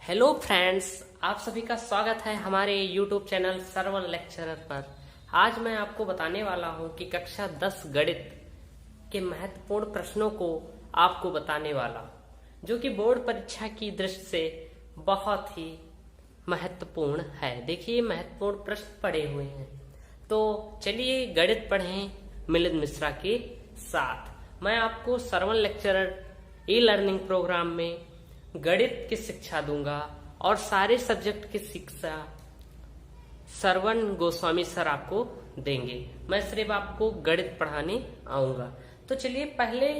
Hello friends, आप सभी का स्वागत है हमारे यूट्यूब चैनल सरवण लेक्चरर पर। आज मैं आपको बताने वाला हूं कि कक्षा 10 गणित के महत्वपूर्ण प्रश्नों को आपको बताने वाला हूं, जो कि बोर्ड परीक्षा की दृष्टि से बहुत ही महत्वपूर्ण है। देखिए, महत्वपूर्ण प्रश्न पड़े हुए हैं, तो चलिए गणित पढ़ें मिलिंद मिश्रा के साथ। मैं आपको Saravan lecturer e learning program में गणित की शिक्षा दूंगा और सारे सब्जेक्ट की शिक्षा सरवण गोस्वामी सर आपको देंगे। मैं सिर्फ आपको गणित पढ़ाने आऊंगा। तो चलिए, पहले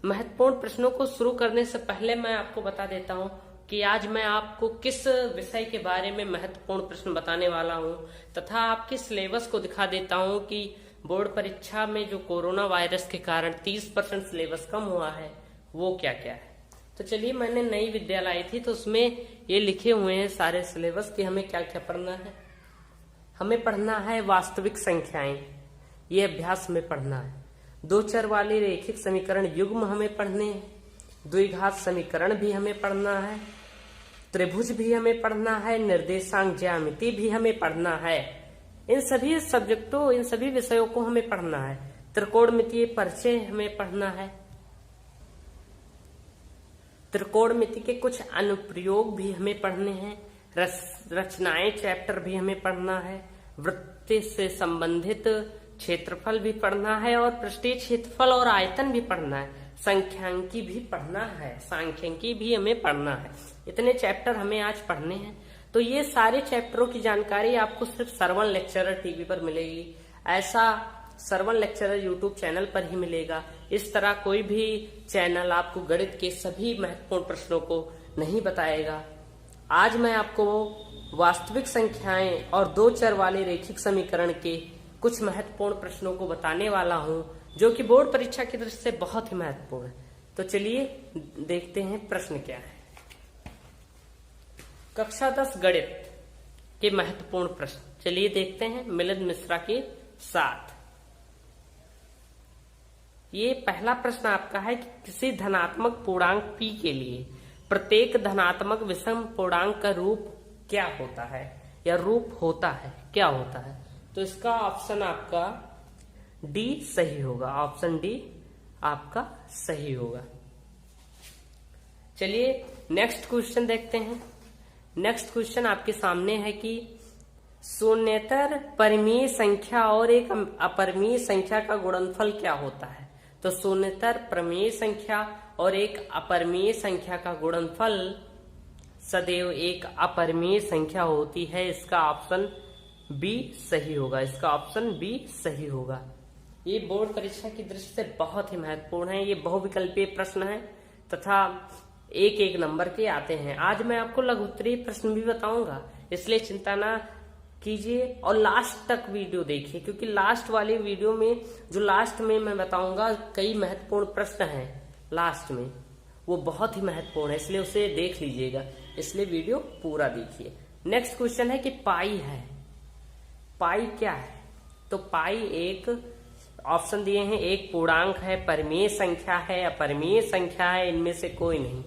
महत्वपूर्ण प्रश्नों को शुरू करने से पहले मैं आपको बता देता हूं कि आज मैं आपको किस विषय के बारे में महत्वपूर्ण प्रश्न बताने वाला हूं, तथा आपके सिलेबस को दिखा देता हूं कि बोर्ड परीक्षा में जो कोरोना वायरस के कारण 30% सिलेबस कम हुआ है वो क्या क्या है। तो चलिए, मैंने नई विद्यालय आई थी तो उसमें ये लिखे हुए हैं सारे सिलेबस कि हमें क्या क्या पढ़ना है। हमें पढ़ना है वास्तविक संख्याएं, ये अभ्यास में पढ़ना है। दो चर वाली रैखिक समीकरण युग्म हमें पढ़ने हैं। द्विघात समीकरण भी हमें पढ़ना है। त्रिभुज भी हमें पढ़ना है। निर्देशांक ज्यामिति भी हमें पढ़ना है। इन सभी सब्जेक्टों, इन सभी विषयों को हमें पढ़ना है। त्रिकोणमितीय परिचय हमें पढ़ना है। त्रिकोणमिति के कुछ अनुप्रयोग भी हमें पढ़ने हैं। रचनाएं चैप्टर भी हमें पढ़ना है। वृत्त से संबंधित क्षेत्रफल भी पढ़ना है और पृष्ठीय क्षेत्रफल और आयतन भी पढ़ना है। संख्यांकी भी पढ़ना है। सांख्यिकी भी हमें पढ़ना है। इतने चैप्टर हमें आज पढ़ने हैं। तो ये सारे चैप्टरों की जानकारी आपको सिर्फ सरवण लेक्चरर टीवी पर मिलेगी। ऐसा सरवण लेक्चरर यूट्यूब चैनल पर ही मिलेगा। इस तरह कोई भी चैनल आपको गणित के सभी महत्वपूर्ण प्रश्नों को नहीं बताएगा। आज मैं आपको वास्तविक संख्याएं और दो चर वाले रैखिक समीकरण के कुछ महत्वपूर्ण प्रश्नों को बताने वाला हूं, जो कि बोर्ड परीक्षा की दृष्टि से बहुत ही महत्वपूर्ण है। तो चलिए देखते हैं प्रश्न क्या है। कक्षा 10 गणित के महत्वपूर्ण प्रश्न चलिए देखते हैं मिलिंद मिश्रा के साथ। ये पहला प्रश्न आपका है कि किसी धनात्मक पूर्णांक p के लिए प्रत्येक धनात्मक विषम पूर्णांक का रूप क्या होता है या रूप होता है, क्या होता है। तो इसका ऑप्शन आपका डी सही होगा। ऑप्शन डी आपका सही होगा। चलिए नेक्स्ट क्वेश्चन देखते हैं। नेक्स्ट क्वेश्चन आपके सामने है कि शून्येतर परिमेय संख्या और एक अपरिमेय संख्या का गुणनफल क्या होता है। तो शून्येतर परिमेय संख्या और एक अपरिमेय संख्या का गुणनफल सदैव एक अपरिमेय संख्या होती है। इसका ऑप्शन बी सही होगा। इसका ऑप्शन बी सही होगा। ये बोर्ड परीक्षा की दृष्टि से बहुत ही महत्वपूर्ण है। ये बहुविकल्पीय प्रश्न है तथा एक एक नंबर के आते हैं। आज मैं आपको लघुत्तरीय प्रश्न भी बताऊंगा, इसलिए चिंता ना कीजिए और लास्ट तक वीडियो देखिए, क्योंकि लास्ट वाली वीडियो में जो लास्ट में मैं बताऊंगा कई महत्वपूर्ण प्रश्न हैं लास्ट में, वो बहुत ही महत्वपूर्ण है, इसलिए उसे देख लीजिएगा। इसलिए वीडियो पूरा देखिए। नेक्स्ट क्वेश्चन है कि पाई है। पाई क्या है। तो पाई एक ऑप्शन दिए हैं, एक पूर्णांक है, परिमेय संख्या है, अपरिमेय संख्या है, इनमें से कोई नहीं।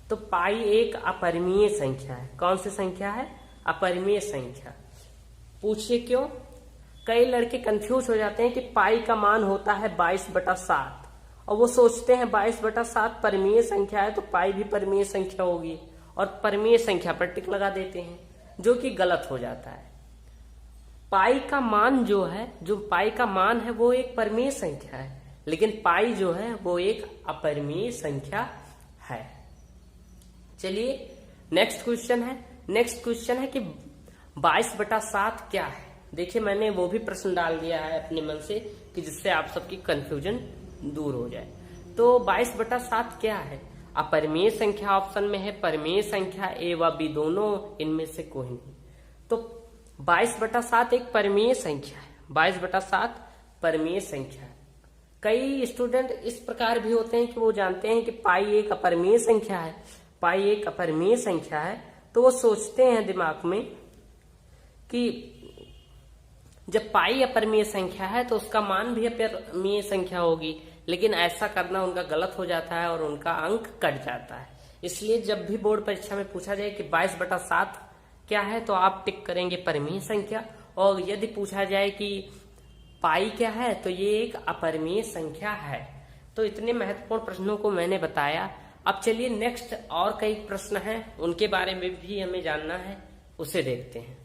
तो पाई एक अपरिमेय संख्या है। कौन सी संख्या है। अपरिमेय संख्या। पूछिए क्यों। कई लड़के कंफ्यूज हो जाते हैं कि पाई का मान होता है 22/7 और वो सोचते हैं 22/7 परिमेय संख्या है तो पाई भी परिमेय संख्या होगी और परिमेय संख्या पर टिक लगा देते हैं, जो कि गलत हो जाता है। पाई का मान जो है, जो पाई का मान है वो एक परिमेय संख्या है, लेकिन पाई जो है वो एक अपरिमेय संख्या है। चलिए नेक्स्ट क्वेश्चन है। नेक्स्ट क्वेश्चन है कि 22/7 क्या है। देखिए, मैंने वो भी प्रश्न डाल दिया है अपने मन से कि जिससे आप सबकी कंफ्यूजन दूर हो जाए। तो 22/7 क्या है। अपरिमेय संख्या ऑप्शन में है, परिमेय संख्या ए व बी दोनों, इनमें से कोई नहीं। तो 22/7 एक परिमेय संख्या है। 22/7 परिमेय संख्या है। कई स्टूडेंट इस प्रकार भी होते हैं कि वो जानते हैं कि पाई एक अपरिमेय संख्या है, पाई एक अपरिमेय संख्या है, तो वो सोचते हैं दिमाग में कि जब पाई अपरिमेय संख्या है तो उसका मान भी अपरिमेय संख्या होगी, लेकिन ऐसा करना उनका गलत हो जाता है और उनका अंक कट जाता है। इसलिए जब भी बोर्ड परीक्षा में पूछा जाए कि 22/7 क्या है तो आप टिक करेंगे परिमेय संख्या, और यदि पूछा जाए कि पाई क्या है तो ये एक अपरिमेय संख्या है। तो इतने महत्वपूर्ण प्रश्नों को मैंने बताया। अब चलिए नेक्स्ट और कई प्रश्न हैं, उनके बारे में भी हमें जानना है, उसे देखते हैं।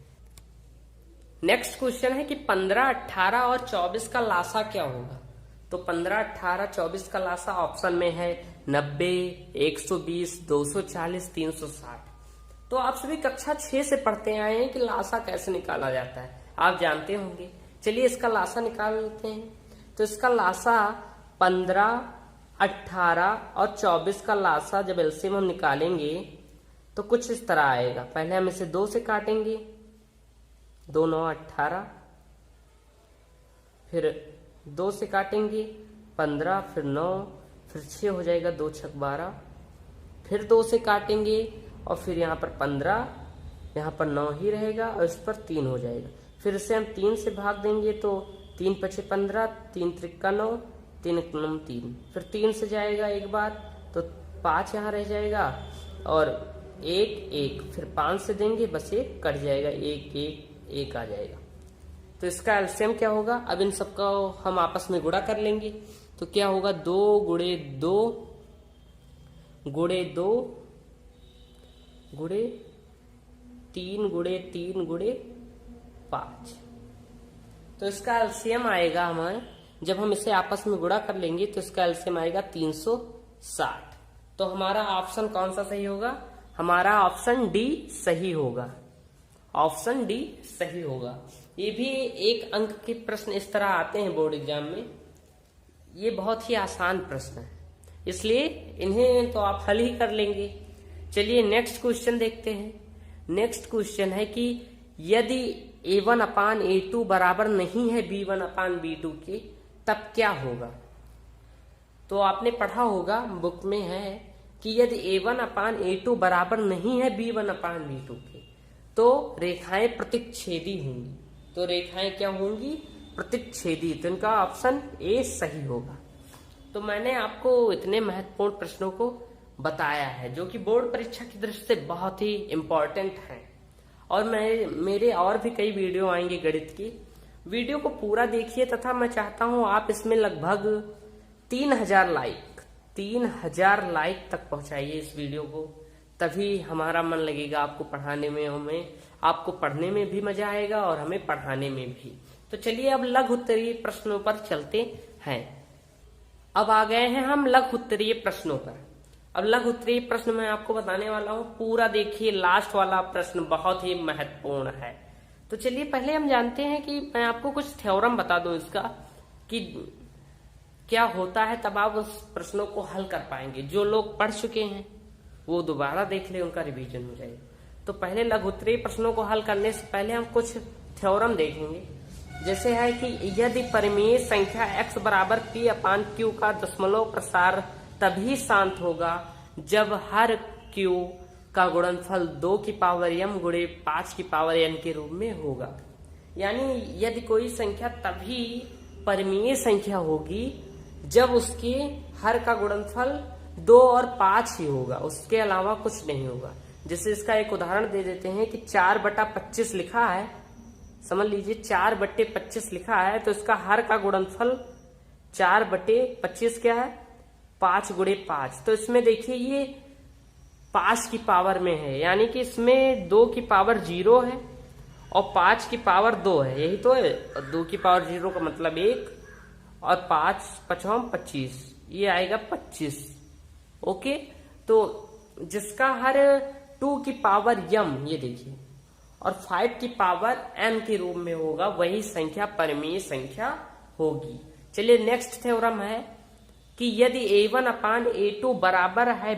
नेक्स्ट क्वेश्चन है कि 15, 18 और 24 का लासा क्या होगा। तो 15, 18, 24 का लासा ऑप्शन में है 90, 120, 240, 360। तो आप सभी कक्षा 6 से पढ़ते आए हैं कि लासा कैसे निकाला जाता है, आप जानते होंगे। चलिए इसका लासा निकालते हैं। तो इसका लासा 15, 18 और 24 का लासा जब एलसीएम हम निकालेंगे तो कुछ इस तरह आएगा। पहले हम इसे 2 से काटेंगे, 2 9 18, फिर 2 से काटेंगे 15, फिर 9, फिर 6 हो जाएगा, 2 6 12, फिर 2 से काटेंगे और फिर यहाँ पर 15, यहाँ पर 9 ही रहेगा और इस पर 3 हो जाएगा। फिर इसे हम 3 से भाग देंगे तो 3 5 15, 3 3 9, 3 1 9 3, फिर 3 से जाएगा एक बार तो 5 यहाँ रह जाएगा और 1 1, फिर 5 से देंगे बस 1 कट जाएगा, 1 1 1 आ जाएगा। तो इसका एलसीएम क्या होगा। अब इन सबका हम आपस में गुणा कर लेंगे तो क्या होगा, 2 गुणे 2 गुणे 2 गुणे 3 गुणे 3 गुणे 5। तो इसका एलसीएम आएगा हमारे, जब हम इसे आपस में गुणा कर लेंगे तो इसका एलसीएम आएगा 360। तो हमारा ऑप्शन कौन सा सही होगा, हमारा ऑप्शन डी सही होगा। ऑप्शन डी सही होगा। ये भी एक अंक के प्रश्न इस तरह आते हैं बोर्ड एग्जाम में, ये बहुत ही आसान प्रश्न है, इसलिए इन्हें तो आप हल ही कर लेंगे। चलिए नेक्स्ट क्वेश्चन देखते हैं। नेक्स्ट क्वेश्चन है कि यदि a1/a2 बराबर नहीं है b1/b2 के तब क्या होगा। तो आपने पढ़ा होगा, बुक में है कि यदि a1/a2 बराबर नहीं है b1/b2 के तो रेखाएं प्रतिच्छेदी होंगी। तो रेखाएं क्या होंगी, प्रतिच्छेदी। तो इनका ऑप्शन ए सही होगा। तो मैंने आपको इतने महत्वपूर्ण प्रश्नों को बताया है जो कि बोर्ड परीक्षा की दृष्टि से बहुत ही इम्पोर्टेंट है। और मेरे और भी कई वीडियो आएंगे गणित की, वीडियो को पूरा देखिए तथा मैं चाहता हूं आप इसमें लगभग 3000 लाइक तक पहुंचाइए इस वीडियो को, तभी हमारा मन लगेगा आपको पढ़ाने में, हमें आपको पढ़ने में भी मजा आएगा और हमें पढ़ाने में भी। तो चलिए अब लघु उत्तरीय प्रश्नों पर चलते हैं। अब आ गए हैं हम लघु उत्तरीय प्रश्नों पर। अब लघु उत्तरीय प्रश्न मैं आपको बताने वाला हूं, पूरा देखिए, लास्ट वाला प्रश्न बहुत ही महत्वपूर्ण है। तो चलिए पहले हम जानते हैं कि मैं आपको कुछ थ्योरम बता दूं इसका कि क्या होता है, तब आप उस प्रश्नों को हल कर पाएंगे। जो लोग पढ़ चुके हैं वो दोबारा देख ले, उनका रिवीजन हो जाएगा। तो पहले लघु उत्तरीय प्रश्नों को हल करने से पहले हम कुछ थ्योरम देखेंगे। जैसे है कि यदि परिमेय संख्या x बराबर p/q का दशमलव प्रसार तभी शांत होगा जब हर q का गुणनफल 2 की पावर m गुणे 5 की पावर n के रूप में होगा। यानी यदि कोई संख्या तभी परिमेय संख्या होगी जब उसके हर का गुणनफल 2 और 5 ही होगा, उसके अलावा कुछ नहीं होगा। जैसे इसका एक उदाहरण दे देते हैं कि 4/25 लिखा है, समझ लीजिए 4/25 लिखा है, तो इसका हर का गुणनफल 4/25 क्या है, 5 गुणे 5। तो इसमें देखिए ये 5 की पावर में है, यानी कि इसमें 2 की पावर 0 है और 5 की पावर 2 है, यही तो है। 2 की पावर 0 का मतलब 1 और 5 5 25, ये आएगा 25। ओके, तो जिसका हर 2 की पावर m, ये देखिए, और 5 की पावर n के रूप में होगा, वही संख्या परिमेय संख्या होगी। चलिए नेक्स्ट थ्योरम है कि यदि a1/a2 बराबर है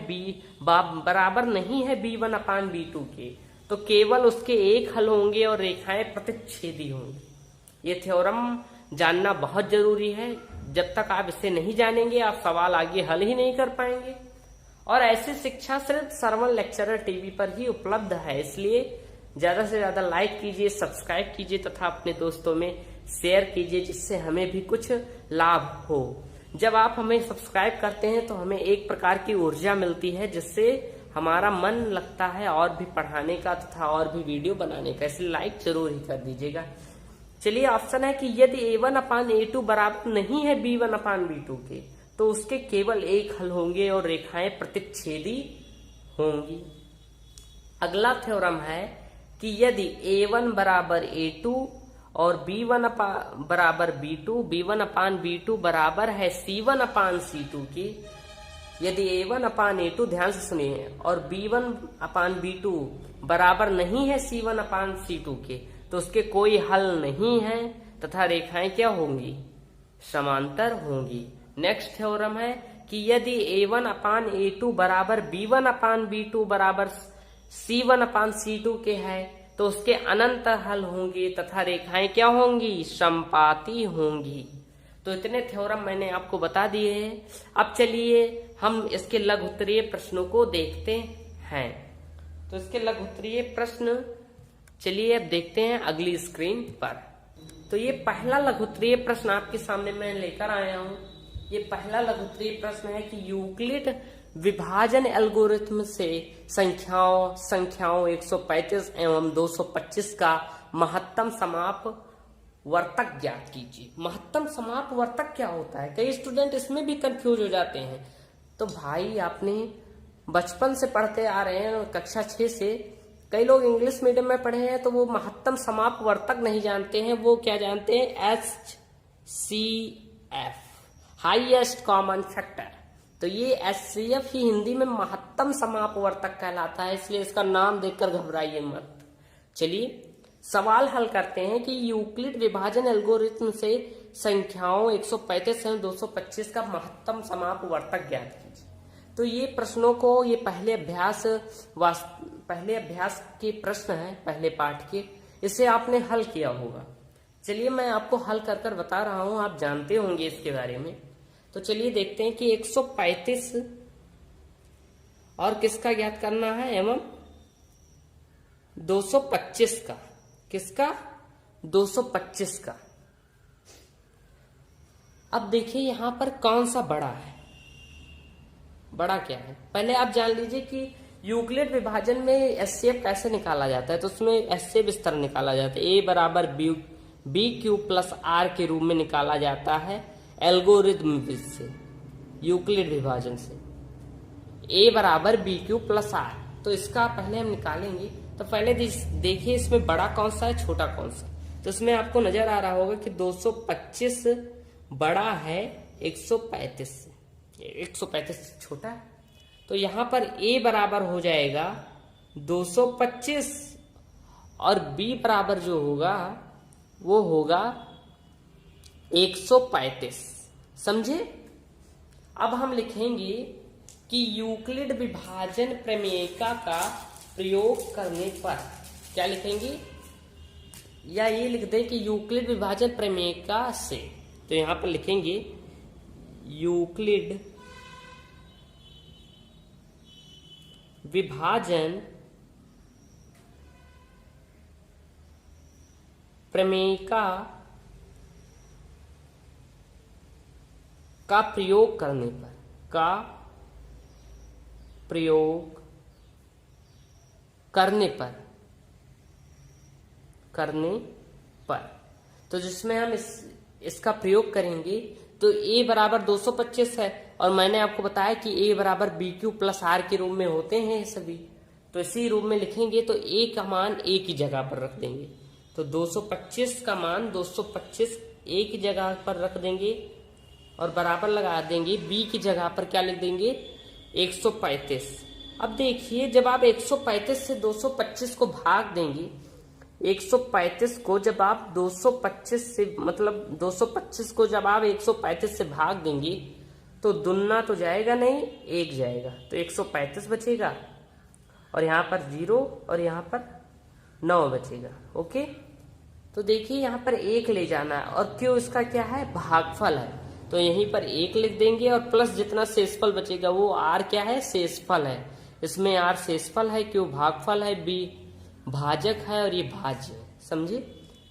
बराबर नहीं है b1/b2 के तो केवल उसके एक हल होंगे और रेखाएं प्रतिच्छेदी होंगी। ये थ्योरम जानना बहुत जरूरी है, जब तक आप इसे नहीं जानेंगे आप सवाल आगे हल ही नहीं कर पाएंगे। और ऐसी शिक्षा सिर्फ श्रवण लेक्चरर टीवी पर ही उपलब्ध है, इसलिए ज्यादा से ज्यादा लाइक कीजिए, सब्सक्राइब कीजिए तथा अपने दोस्तों में शेयर कीजिए, जिससे हमें भी कुछ लाभ हो। जब आप हमें सब्सक्राइब करते हैं तो हमें एक प्रकार की ऊर्जा मिलती है, जिससे हमारा मन लगता है और भी पढ़ाने का तथा और भी वीडियो बनाने का, इसलिए लाइक जरूर ही कर दीजिएगा। चलिए ऑप्शन है कि यदि a1/a2 बराबर नहीं है b1/b2 के तो उसके केवल एक हल होंगे और रेखाएं प्रतिच्छेदी होंगी। अगला थ्योरम है कि यदि a1 बराबर a2 और b1 बराबर b2, b1/b2 बराबर है c1/c2 के, यदि a1/a2 ध्यान से सुनिए और b1/b2 बराबर नहीं है c1/c2 के तो उसके कोई हल नहीं है तथा रेखाएं क्या होंगी, समांतर होंगी। नेक्स्ट थ्योरम है कि यदि a1/a2 बराबर b1/b2 बराबर c1/c2 के है तो उसके अनंत हल होंगे तथा रेखाएं क्या होंगी, समपाती होंगी। तो इतने थ्योरम मैंने आपको बता दिए हैं। अब चलिए हम इसके लघुत्तरीय प्रश्नों को देखते हैं। तो इसके लघुत्तरीय प्रश्न चलिए अब देखते हैं अगली स्क्रीन पर। तो ये पहला लघुत्तरीय प्रश्न आपके सामने मैं लेकर आया हूं। ये पहला लघुत्तरीय प्रश्न है कि यूक्लिड विभाजन एल्गोरिथम से संख्याओं 135 एवं 225 का महत्तम समाप वर्तक ज्ञात कीजिए। महत्तम समाप वर्तक क्या होता है, कई स्टूडेंट इसमें भी कंफ्यूज हो जाते हैं। तो भाई आपने बचपन से पढ़ते आ रहे हैं, कक्षा 6 से, कई लोग इंग्लिश मीडियम में पढ़े हैं तो वो महत्तम समाप वर्तक नहीं जानते हैं। वो क्या जानते हैं, HCF, हाईएस्ट कॉमन फैक्टर। तो ये HCF ही हिंदी में महत्तम समाप वर्तक कहलाता है, इसलिए इसका नाम देखकर घबराइए मत। चलिए सवाल हल करते हैं कि यूक्लिड विभाजन एल्गोरिथम से संख्याओं 135 एवं 225 का महत्तम समाप वर्तक ज्ञात कीजिए। तो ये प्रश्नों को, ये पहले अभ्यास के प्रश्न हैं पहले पाठ के, इसे आपने हल किया होगा। चलिए मैं आपको हल कर कर बता रहा हूं, आप जानते होंगे इसके बारे में। तो चलिए देखते हैं कि 135 और किसका ज्ञात करना है एवं 225 का, किसका, 225 का। अब देखिए यहां पर कौन सा बड़ा है, बड़ा क्या है, पहले आप जान लीजिए कि यूक्लिड विभाजन में HCF कैसे निकाला जाता है। तो उसमें HCF इस तरह निकाला जाता है, A बराबर BQ प्लस R के रूप में निकाला जाता है एल्गोरिथम से, यूक्लिड विभाजन से। A बराबर BQ प्लस R, तो इसका पहले हम निकालेंगे। तो पहले देखिए इसमें बड़ा कौन सा है, छोटा कौन सा। तो इसमें आपको नजर आ रहा होगा कि 225 बड़ा है 135 से, 135 से छोटा है। तो यहां पर A बराबर हो जाएगा 225 और B बराबर जो होगा वो होगा 135, समझे। अब हम लिखेंगे कि यूक्लिड विभाजन प्रमेयिका का प्रयोग करने पर, क्या लिखेंगे, या ये लिख दें कि यूक्लिड विभाजन प्रमेयिका से। तो यहां पर लिखेंगे यूक्लिड विभाजन प्रमेयिका का प्रयोग करने पर, का प्रयोग करने पर, तो जिसमें हम इसका प्रयोग करेंगे तो A बराबर 225 है और मैंने आपको बताया कि A बराबर BQ प्लस R के रूप में होते हैं सभी। तो इसी रूप में लिखेंगे तो A का मान A की जगह पर रख देंगे। तो 225 का मान 225 A की जगह पर रख देंगे और बराबर लगा देंगे B की जगह पर क्या लिख देंगे, 135। अब देखिए जब आप 135 से 225 को भाग देंगे, 135 को जब आप 225 से, मतलब 225 को जब आप 135 से भाग देंगे तो दुन्ना तो जाएगा नहीं, एक जाएगा, तो 135 बचेगा और यहाँ पर 0 और यहाँ पर 9 बचेगा। ओके, तो देखिए यहाँ पर 1 ले जाना है और क्यों, इसका क्या है, भागफल है, तो यहीं पर 1 लिख देंगे और प्लस जितना शेषफल बचेगा वो R क्या है, शेषफल है। इसमें R शेषफल है, क्यों, भागफल है, B भाजक है और ये भाज्य है, समझे।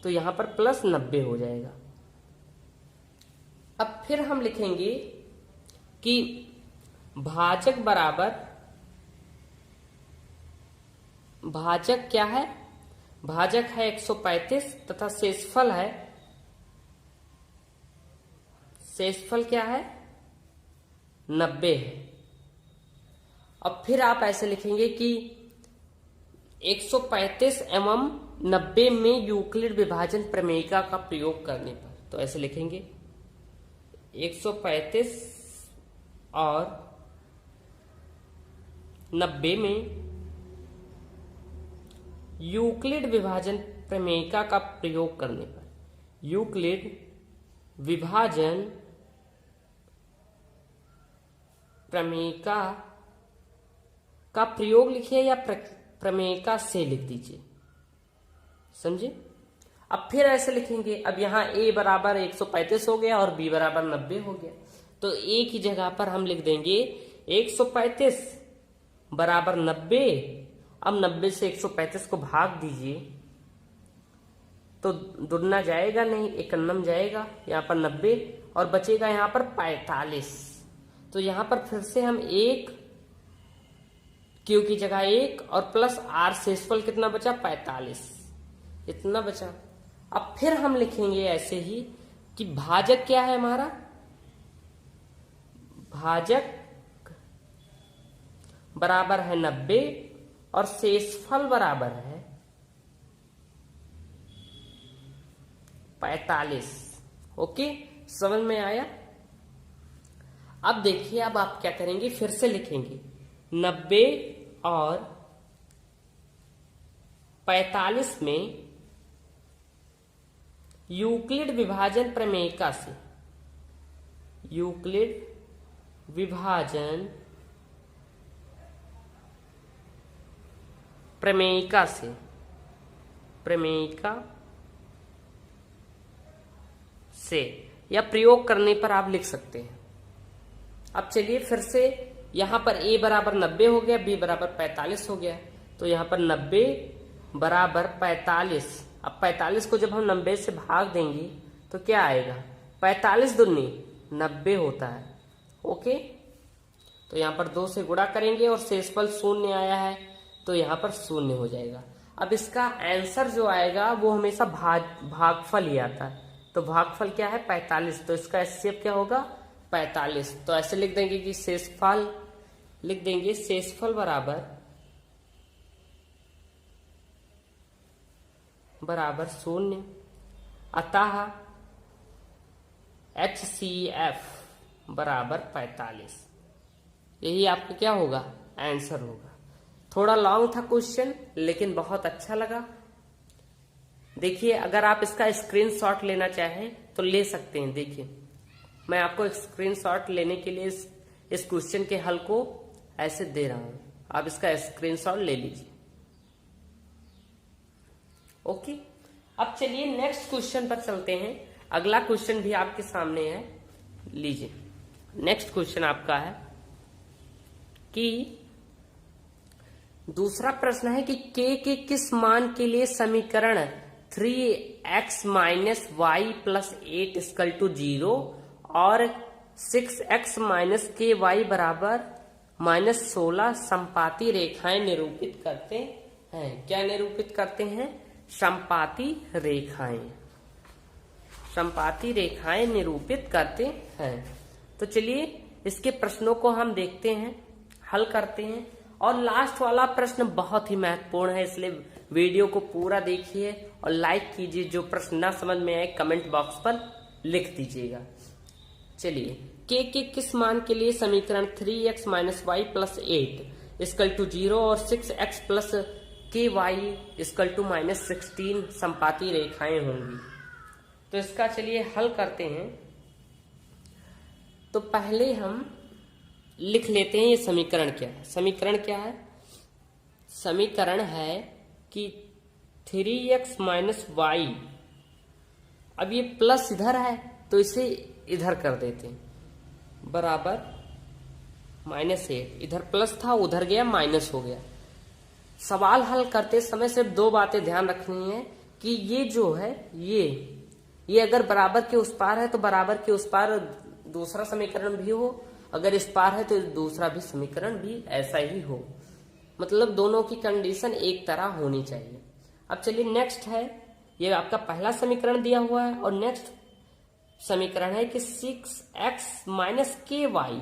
तो यहां पर प्लस 90 हो जाएगा। अब फिर हम लिखेंगे कि भाजक बराबर भाजक क्या है, भाजक है 135 तथा शेषफल क्या है 90 है। अब फिर आप ऐसे लिखेंगे कि 135 एवं 90 में यूक्लिड विभाजन प्रमेयिका का प्रयोग करने पर, तो ऐसे लिखेंगे 135 और 90 में यूक्लिड विभाजन प्रमेयिका का प्रयोग करने पर, यूक्लिड विभाजन प्रमेयिका का प्रयोग लिखिए या प्रमेयिका से लिख दीजिए, समझे। अब फिर ऐसे लिखेंगे, अब यहां a बराबर 135 हो गया और b बराबर 90 हो गया, तो a की जगह पर हम लिख देंगे 135 बराबर 90। अब 90 से 135 को भाग दीजिए तो दुगना जाएगा नहीं, एकन्नम जाएगा, यहाँ पर 90 और बचेगा यहाँ पर 45। तो यहाँ पर फिर से हम 1 क्यू की जगह 1 और प्लस आर शेषफल कितना बचा 45, इतना बचा। अब फिर हम लिखेंगे ऐसे ही कि भाजक क्या है हमारा, भाजक बराबर है 90 और शेषफल बराबर है 45। ओके, समझ में आया। अब देखिए, अब आप क्या करेंगे, फिर से लिखेंगे 90 और 45 में यूक्लिड विभाजन प्रमेयिका से, यूक्लिड विभाजन प्रमेयिका से, प्रमेयिका से या प्रयोग करने पर आप लिख सकते हैं। अब चलिए फिर से यहां पर a बराबर 90 हो गया, b बराबर 45 हो गया, तो यहां पर 90 बराबर 45। अब 45 को जब हम 90 से भाग देंगे तो क्या आएगा, 45 दूनी 90 होता है। ओके, तो यहां पर 2 से गुणा करेंगे और शेषफल 0 आया है तो यहां पर 0 हो जाएगा। अब इसका आंसर जो आएगा वो हमेशा भागफल ही आता है, तो भागफल क्या है 45, तो इसका एचसीएफ क्या होगा 45। तो ऐसे लिख देंगे कि शेषफल, लिख देंगे शेषफल बराबर 0, अतः HCF बराबर 45। यही आपका क्या होगा आंसर होगा। थोड़ा लॉन्ग था क्वेश्चन लेकिन बहुत अच्छा लगा। देखिए, अगर आप इसका स्क्रीनशॉट लेना चाहें तो ले सकते हैं। देखिए, मैं आपको स्क्रीनशॉट लेने के लिए इस क्वेश्चन के हल को ऐसे दे रहा हूं, आप इसका स्क्रीनशॉट ले लीजिए। ओके, अब चलिए नेक्स्ट क्वेश्चन पर चलते हैं। अगला क्वेश्चन भी आपके सामने है, लीजिए। नेक्स्ट क्वेश्चन आपका है कि दूसरा प्रश्न है कि k के किस मान के लिए समीकरण 3x minus Y plus 8 equal to 0 और 6x माइनस के वाई बराबर -16 संपाती रेखाएं निरूपित करते हैं। क्या निरूपित करते हैं, संपाती रेखाएं, संपाती रेखाएं निरूपित करते हैं। तो चलिए इसके प्रश्नों को हम देखते हैं, हल करते हैं। और लास्ट वाला प्रश्न बहुत ही महत्वपूर्ण है, इसलिए वीडियो को पूरा देखिए और लाइक कीजिए। जो प्रश्न ना समझ में आए कमेंट बॉक्स पर लिख दीजिएगा। चलिए, k के किस मान के लिए समीकरण 3x minus Y plus 8 equal to 0 और 6x प्लस के वाई इक्वल टू -16 संपाती रेखाएं होंगी। तो इसका चलिए हल करते हैं। तो पहले हम लिख लेते हैं ये समीकरण क्या है। समीकरण क्या है, समीकरण है कि 3x माइनस वाई, अब ये प्लस इधर है तो इसे इधर कर देते हैं, बराबर -8। इधर प्लस था उधर गया माइनस हो गया। सवाल हल करते समय सिर्फ 2 बातें ध्यान रखनी है कि ये जो है ये अगर बराबर के उस पार है तो बराबर के उस पार दूसरा समीकरण भी हो, अगर इस पार है तो दूसरा भी समीकरण भी ऐसा ही हो। मतलब दोनों की कंडीशन एक तरह होनी चाहिए। अब चलिए नेक्स्ट है, ये आपका पहला समीकरण दिया हुआ है और नेक्स्ट समीकरण है कि 6x माइनस के वाई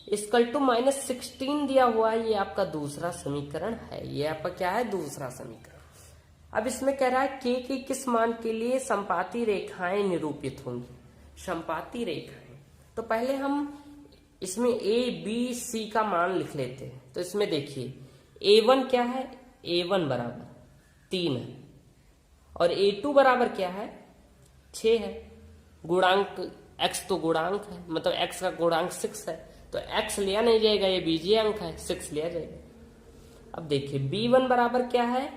इक्वल टू माइनस 16 दिया हुआ है। ये आपका दूसरा समीकरण है, ये आपका क्या है, दूसरा समीकरण। अब इसमें कह रहा है के की किस मान के लिए संपाती रेखाएं निरूपित होंगी। संपाती रेखाएं, तो पहले हम इसमें ए बी सी का मान लिख लेते हैं। तो इसमें देखिए a1 क्या है, a1 बराबर 3 है और a2 बराबर क्या है, 6 है। गुणांक x तो गुणांक है, मतलब x का गुणांक 6 है, तो x लिया नहीं जाएगा, ये बीजीय अंक है, 6 लिया जाएगा। अब देखिए b1 बराबर क्या है,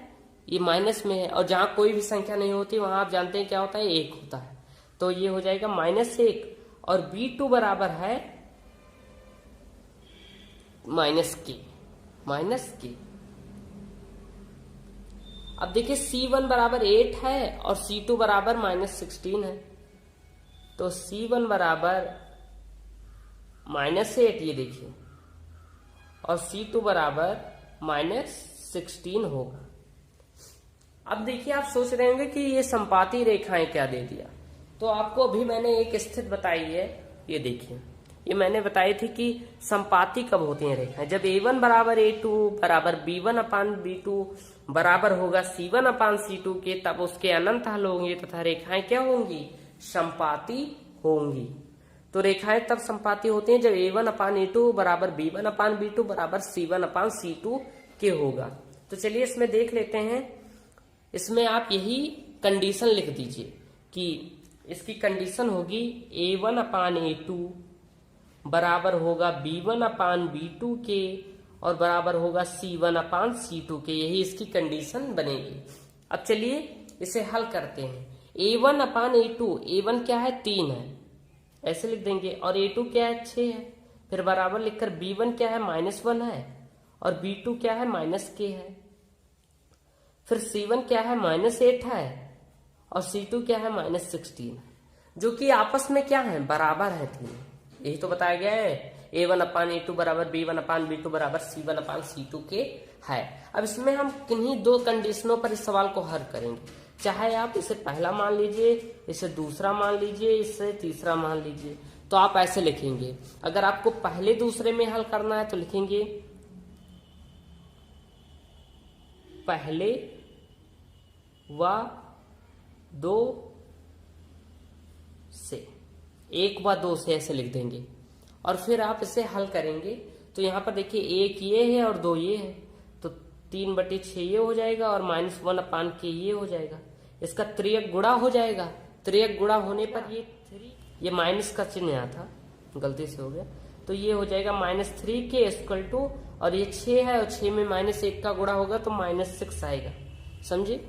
ये माइनस में है और जहां कोई भी संख्या नहीं होती वहां आप जानते हैं क्या होता है, 1 होता है, तो ये हो जाएगा -1। और b2 बराबर है -k। अब देखिए c1 बराबर 8 है और c2 बराबर -16 है, तो c1 बराबर -8 ये देखिए और c2 बराबर -16 होगा। अब देखिए आप सोच रहे होंगे कि ये संपाती रेखाएं क्या दे दिया, तो आपको अभी मैंने एक स्थिति बताई है, ये देखिए ये मैंने बताई थी कि संपाती कब होती हैं रेखाएं, जब a1 बराबर a2 बराबर b1 अपान b2 बराबर होगा c1 अपान c2 के, तब उसके अनंत हल होंगे तथा रेखाएं क्या होंगी, संपाती होंगी। तो रेखाएं तब संपाती होती हैं जब a1 अपान a2 बराबर b1 अपान b2 बराबर c1 अपान c2 के होगा। तो चलिए इसमें देख लेते हैं, इसमें आप यही कंडीशन लिख दीजिए कि इसकी कंडीशन होगी a1 अपान a2 बराबर होगा b1 अपान b2 के और बराबर होगा c1 अपान c2 के, यही इसकी कंडीशन बनेगी। अब चलिए इसे हल करते हैं। a1 अपान a2, a1 क्या है, 3 है, ऐसे लिख देंगे, और a2 क्या है, 6 है, फिर बराबर लिखकर b1 क्या है, -1 है और b2 क्या है, -k है, फिर c1 क्या है, -8 है और c2 क्या है, -16, जो कि आपस में क्या है, बराबर है तीनों। यही तो बताया गया है, a1 अपान a2 बराबर b1 अपान b2 बराबर c1 अपान c2 के है। अब इसमें हम किन्हीं दो कंडीशनों पर इस सवाल को हल करेंगे, चाहे आप इसे पहला मान लीजिए, इसे दूसरा मान लीजिए, इसे तीसरा मान लीजिए। तो आप ऐसे लिखेंगे, अगर आपको पहले दूसरे में हल करना है तो लिखेंगे पहले व 2 से, 1 व 2 से ऐसे लिख देंगे और फिर आप इसे हल करेंगे। तो यहाँ पर देखिए 1 ये है और 2 ये है, तो 3/6 ये हो जाएगा और -1 अपान के ये हो जाएगा। इसका त्रियक गुणा हो जाएगा, त्रियक गुणा होने पर ये माइनस का चिन्ह यहाँ था, गलती से हो गया, तो ये हो जाएगा -3 के इक्वल टू, और ये 6 है और 6 में -1 का गुणा होगा तो -6 आएगा, समझे।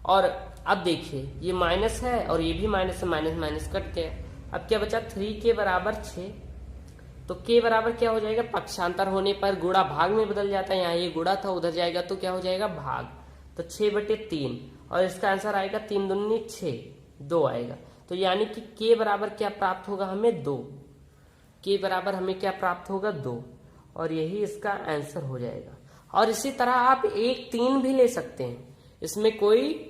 और अब देखिए ये माइनस है और ये भी माइनस है, माइनस माइनस कट गया। अब क्या बचा, 3 के बराबर 6, तो के बराबर क्या हो जाएगा, पक्षांतर होने पर गुणा भाग में बदल जाता है, यहाँ ये गुणा था उधर जाएगा तो क्या हो जाएगा, भाग, तो 6/3 और इसका आंसर आएगा 3 दूनी 6, 2 आएगा। तो यानी कि के बराबर क्या प्राप्त होगा हमें, 2, के बराबर हमें क्या प्राप्त होगा, 2, और यही इसका आंसर हो जाएगा। और इसी तरह आप 1, 3 भी ले सकते हैं, इसमें कोई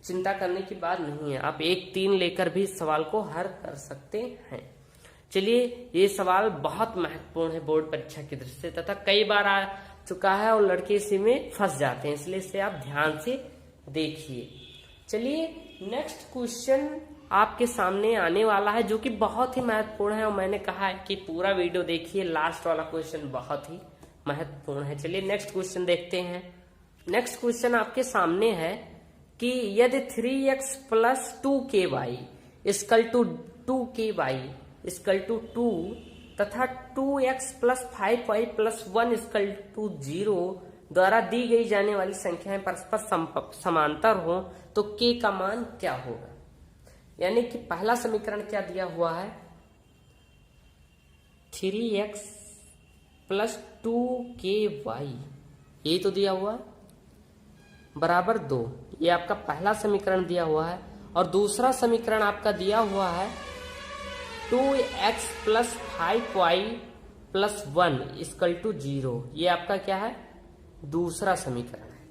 चिंता करने की बात नहीं है, आप 1, 3 लेकर भी इस सवाल को हल कर सकते हैं। चलिए ये सवाल बहुत महत्वपूर्ण है बोर्ड परीक्षा की दृष्टि से, तथा कई बार आ चुका है और लड़के इसी में फंस जाते हैं, इसलिए इसे आप ध्यान से देखिए। चलिए नेक्स्ट क्वेश्चन आपके सामने आने वाला है जो कि बहुत ही महत्वपूर्ण है, और मैंने कहा है कि पूरा वीडियो देखिए, लास्ट वाला क्वेश्चन बहुत ही महत्वपूर्ण है। चलिए नेक्स्ट क्वेश्चन देखते हैं। नेक्स्ट क्वेश्चन आपके सामने है कि यदि 3x + 2ky = 2ky = 2 तथा 2x + 5y + 1 = 0 द्वारा दी गई जाने वाली संख्याएं परस्पर समांतर हो तो k का मान क्या होगा। यानी कि पहला समीकरण क्या दिया हुआ है, 3x + 2ky, यही तो दिया हुआ है, बराबर 2, ये आपका पहला समीकरण दिया हुआ है। और दूसरा समीकरण आपका दिया हुआ है 2x + 5y + 1 = 0, ये आपका क्या है, दूसरा समीकरण है।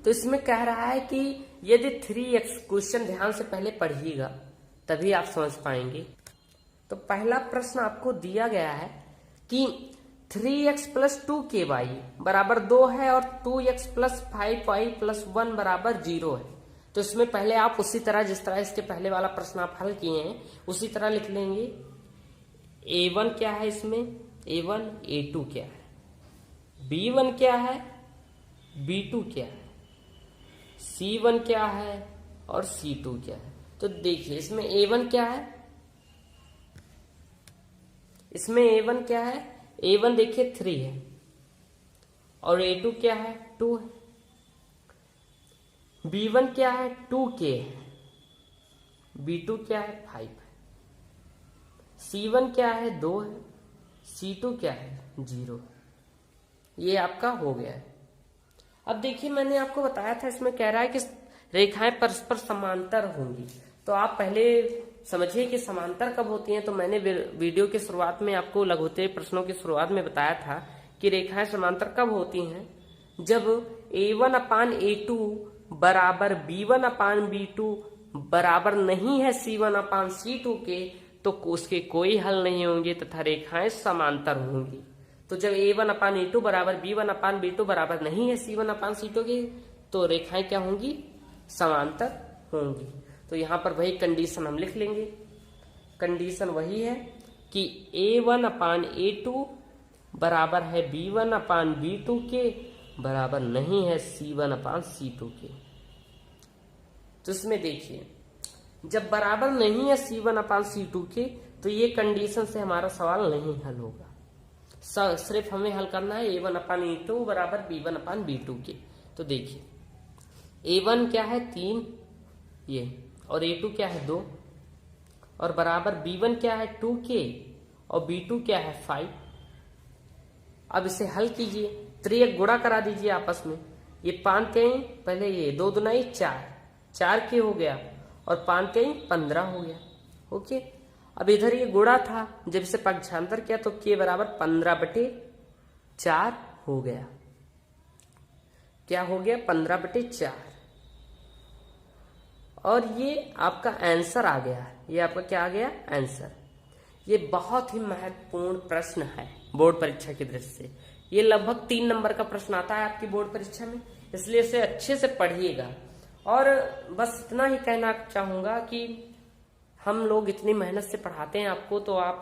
तो इसमें कह रहा है कि यदि 3x, क्वेश्चन ध्यान से पहले पढ़िएगा तभी आप समझ पाएंगे। तो पहला प्रश्न आपको दिया गया है कि 3x प्लस 2ky बराबर 2 है और 2x प्लस 5y प्लस 1 बराबर 0 है। तो इसमें पहले आप उसी तरह जिस तरह इसके पहले वाला प्रश्न आप हल किए हैं उसी तरह लिख लेंगे। a1 क्या है इसमें, a1, a2 क्या है, b1 क्या है, b2 क्या है, c1 क्या है और c2 क्या है। तो देखिए इसमें a1 क्या है, इसमें a1 क्या है, a1 देखिए 3 है और a2 क्या है, 2 है। b1 क्या है, 2k है, b2 क्या है, 5 है, c1 क्या है, 2 है, c2 क्या है, 0। ये आपका हो गया है। अब देखिए मैंने आपको बताया था इसमें कह रहा है कि रेखाएं परस्पर समांतर होंगी। तो आप पहले समझिए कि समांतर कब होती हैं। तो मैंने वीडियो की शुरुआत में आपको लघुत्तरीय प्रश्नों की शुरुआत में बताया था कि रेखाएं समांतर कब होती हैं, जब a1 अपान a2 बराबर b1 अपान b2 बराबर नहीं है c1 अपान c2 के, तो उसके कोई हल नहीं होंगे तथा रेखाएं समांतर होंगी। तो जब a1 अपान a2 बराबर b1 अपान b2 बराबर नहीं है c1 अपान c2 के, तो रेखाएं क्या होंगी, समांतर होंगी। तो यहां पर वही कंडीशन हम लिख लेंगे। कंडीशन वही है कि a1 अपान a2 बराबर है b1 अपान b2 के, बराबर नहीं है c1 अपान c2 के। तो इसमें देखिए जब बराबर नहीं है c1 अपान c2 के, तो ये कंडीशन से हमारा सवाल नहीं हल होगा। सिर्फ हमें हल करना है a1 अपान a2 बराबर b1 अपान b2 के। तो देखिए a1 क्या है, 3 ये, और a2 क्या है, 2, और बराबर b1 क्या है, 2k, और b2 क्या है, 5। अब इसे हल कीजिए, 3 गुणा करा दीजिए आपस में। ये 5 कहीं पहले, ये 2 दुनाई 4k हो गया, और 5 कहीं 15 हो गया। ओके, अब इधर ये गुणा था, जब इसे पक्षांतर किया तो k बराबर 15/4 हो गया। क्या हो गया, 15/4। और ये आपका आंसर आ गया। ये आपका क्या आ गया, आंसर। ये बहुत ही महत्वपूर्ण प्रश्न है बोर्ड परीक्षा की दृष्टि से। ये लगभग 3 नंबर का प्रश्न आता है आपकी बोर्ड परीक्षा में, इसलिए इसे अच्छे से पढ़िएगा। और बस इतना ही कहना चाहूंगा कि हम लोग इतनी मेहनत से पढ़ाते हैं आपको, तो आप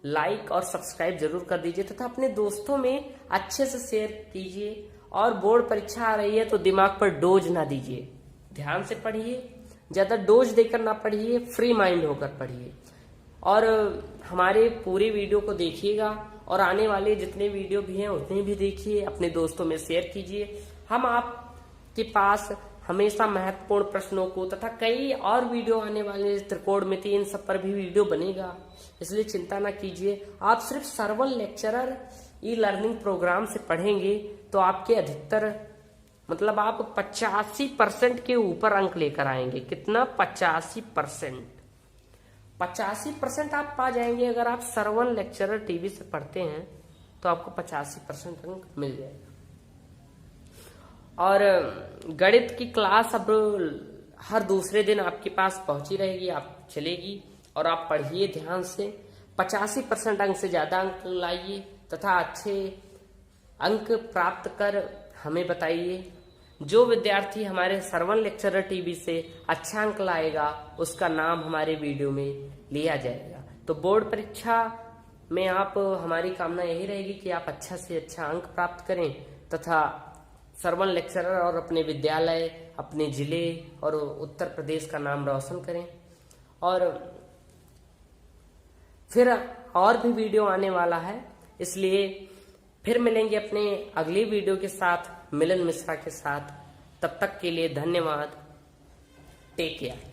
लाइक और सब्सक्राइब जरूर कर दीजिए तथा अपने दोस्तों में अच्छे से शेयर कीजिए। और बोर्ड परीक्षा आ रही है तो दिमाग पर डोज ना दीजिए, ध्यान से पढ़िए, ज्यादा डोज देकर ना पढ़िए, फ्री माइंड होकर पढ़िए। और हमारे पूरे वीडियो को देखिएगा और आने वाले जितने वीडियो भी हैं उतने भी देखिए, अपने दोस्तों में शेयर कीजिए। हम आपके पास हमेशा महत्वपूर्ण प्रश्नों को तथा कई और वीडियो आने वाले, त्रिकोणमिति, इन सब पर भी वीडियो बनेगा, इसलिए चिंता ना कीजिए। आप सिर्फ Sarvan lecturer e learning program से पढ़ेंगे तो आपके अधिकतर मतलब आप 85% के ऊपर अंक लेकर आएंगे। कितना, 85%। 85% आप पा जाएंगे। अगर आप सर्वन लेक्चरर टीवी से पढ़ते हैं तो आपको 85% अंक मिल जाएगा। और गणित की क्लास अब हर दूसरे दिन आपके पास पहुंची रहेगी, आप चलेगी, और आप पढ़िए ध्यान से। 85% अंक से ज्यादा अंक लाइए तथा अच्छे अंक प्राप्त कर हमें बताइए। जो विद्यार्थी हमारे सर्वन लेक्चरर टीवी से अच्छा अंक लाएगा उसका नाम हमारे वीडियो में लिया जाएगा। तो बोर्ड परीक्षा में आप, हमारी कामना यही रहेगी कि आप अच्छा से अच्छा अंक प्राप्त करें तथा सर्वन लेक्चरर और अपने विद्यालय, अपने जिले और उत्तर प्रदेश का नाम रोशन करें। और फिर और भी वीडियो आने वाला है, इसलिए फिर मिलेंगे अपने अगली वीडियो के साथ, मिलन मिश्रा के साथ। तब तक के लिए धन्यवाद। Take care.